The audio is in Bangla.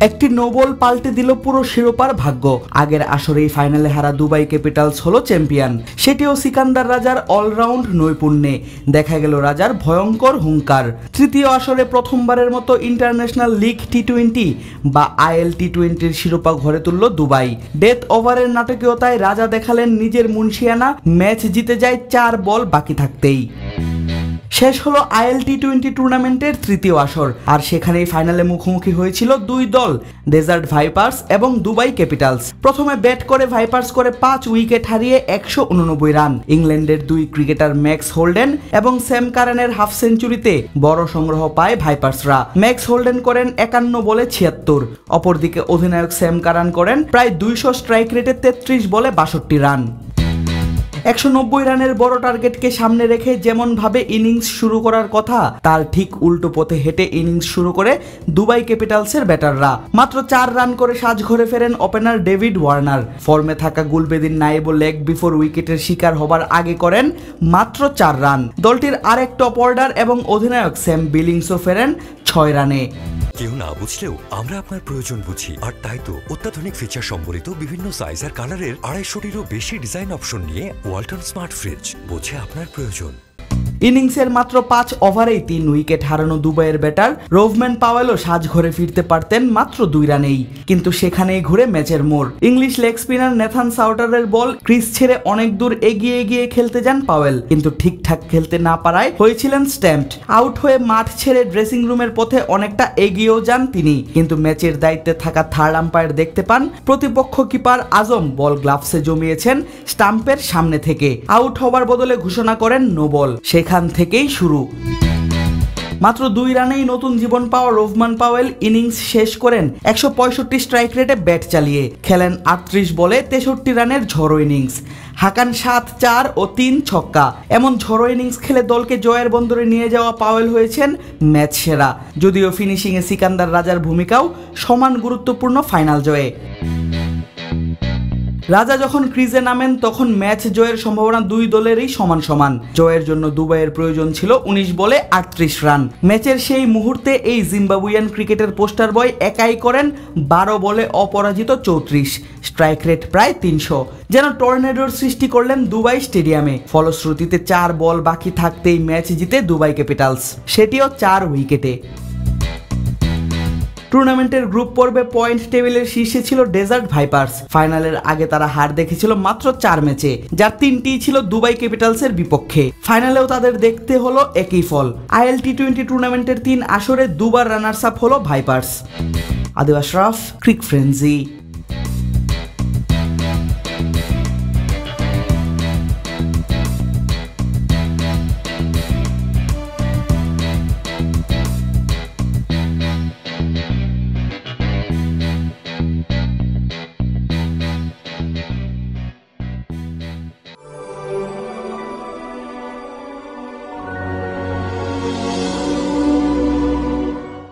একটি নো বল পাল্টে দিল পুরো শিরোপার ভাগ্য। আগের আসরেই ফাইনালে হারা দুবাই ক্যাপিটালস হলো চ্যাম্পিয়ন, সেটিও সিকান্দার রাজার অলরাউন্ড নৈপুণ্যে। দেখা গেল রাজার ভয়ঙ্কর হুঙ্কার। তৃতীয় আসরে প্রথমবারের মতো ইন্টারন্যাশনাল লিগ টি-20 বা IL টি-20-র শিরোপা ঘরে তুলল দুবাই। ডেথ ওভারের নাটকীয়তায় রাজা দেখালেন নিজের মুন্সিয়ানা। ম্যাচ জিতে যায় 4 বল বাকি থাকতেই। শেষ হলো IL টি-20 টুর্নামেন্টের তৃতীয় আসর, আর সেখানেই ফাইনালে মুখোমুখি হয়েছিল দুই দল, ডেজার্ট ভাইপার্স এবং দুবাই ক্যাপিটালস। প্রথমে ব্যাট করে ভাইপার্স করে 5 উইকেট হারিয়ে 189 রান। ইংল্যান্ডের দুই ক্রিকেটার ম্যাক্স হোল্ডেন এবং স্যাম কারানের হাফ সেঞ্চুরিতে বড় সংগ্রহ পায় ভাইপার্সরা। ম্যাক্স হোল্ডেন করেন 51 বলে 76। অপরদিকে অধিনায়ক স্যাম কারান করেন প্রায় 200 স্ট্রাইক রেটে 33 বলে 62 রান। 190 রানের বড় টার্গেটকে সামনে রেখে যেমনভাবে ইনিংস শুরু করার কথা, তার ঠিক উল্টো পথে হেঁটে ইনিংস শুরু করে দুবাই ক্যাপিটালসের ব্যাটাররা। মাত্র 4 রান করে সাজঘরে ফেরেন ওপেনার ডেভিড ওয়ার্নার। ফর্মে থাকা গুলবেদিন নায়েবও লেগ বিফোর উইকেটের শিকার হবার আগে করেন মাত্র 4 রান। দলটির আরেক টপ অর্ডার এবং অধিনায়ক স্যাম বিলিংসও ফেরেন 6 রানে। কেউ না বুঝলেও আমরা আপনার প্রয়োজন বুঝি, আর তাই তো অত্যাধুনিক ফিচার সম্বলিত বিভিন্ন সাইজ আর কালারের 250-টিরও বেশি ডিজাইন অপশন নিয়ে ওয়ালটন স্মার্ট ফ্রিজ বোঝে আপনার প্রয়োজন। ইনিংসের মাত্র 5 ওভারেই 3 উইকেট হারানো দুবাইয়ের ব্যাটার রোভম্যান পাওয়েলও সাজঘরে ফিরতে পারতেন মাত্র 2 রানেই, কিন্তু সেখানেই ঘুরে ম্যাচের মোড়। ইংলিশ লেগ স্পিনার নেথান সাউটারের বল ক্রিজ ছেড়ে অনেক দূর এগিয়ে খেলতে যান পাওয়েল, কিন্তু ঠিকঠাক খেলতে না পারায় হয়েছিলেন স্ট্যাম্পড আউট। হয়ে মাঠ ছেড়ে ড্রেসিং রুমের পথে অনেকটা এগিয়েও যান তিনি, কিন্তু ম্যাচের দায়িত্বে থাকা থার্ড আম্পায়ার দেখতে পান প্রতিপক্ষ কিপার আজম বল গ্লাভসে জমিয়েছেন স্টাম্পের সামনে থেকে। আউট হবার বদলে ঘোষণা করেন নো বল। সেখান থেকেই শুরু। মাত্র 2 রানেই নতুন জীবন পাওয়া রোভমান পাওয়েল ইনিংস শেষ করেন 165 স্ট্রাইক রেটে ব্যাট চালিয়ে। খেলেন 38 বলে 63 রানের ঝড়ো ইনিংস। হাকান 7 4 ও 3 ছক্কা। এমন ঝড়ো ইনিংস খেলে দলকে জয়ের বন্দরে নিয়ে যাওয়া পাওয়েল হয়েছেন ম্যাচ সেরা। যদিও ফিনিশিংয়ে সিকান্দার রাজার ভূমিকাও সমান গুরুত্বপূর্ণ ফাইনাল জয়ে। রাজা যখন ক্রিজে নামেন তখন ম্যাচ জয়ের সম্ভাবনা দুই দলেরই সমান। জয়ের জন্য দুবাইয়ের প্রয়োজন ছিল 19 বলে 38 রান। ম্যাচের সেই মুহূর্তে এই জিম্বাবুইয়ান ক্রিকেটের পোস্টার বয় একাই করেন 12 বলে অপরাজিত 34, স্ট্রাইক রেট প্রায় 300। যেন টর্নেডোর সৃষ্টি করলেন দুবাই স্টেডিয়ামে। ফলশ্রুতিতে 4 বল বাকি থাকতেই ম্যাচ জিতে দুবাই ক্যাপিটালস, সেটিও 4 উইকেটে। টুর্নামেন্টের গ্রুপ পর্বে পয়েন্ট টেবিলের শীর্ষে ছিল ডেজার্ট ভাইপার্স। ফাইনালের আগে তারা হার দেখেছিল মাত্র 4 ম্যাচে, যার 3টিই ছিল দুবাই ক্যাপিটালসের বিপক্ষে। ফাইনালেও তাদের দেখতে হলো একই ফল। IL টি-20 টুর্নামেন্টের 3 আসরে দুবার রানার্স আপ হলো ভাইপার্স। আদিব আশরাফ, ক্রিক ফ্রেন্জি।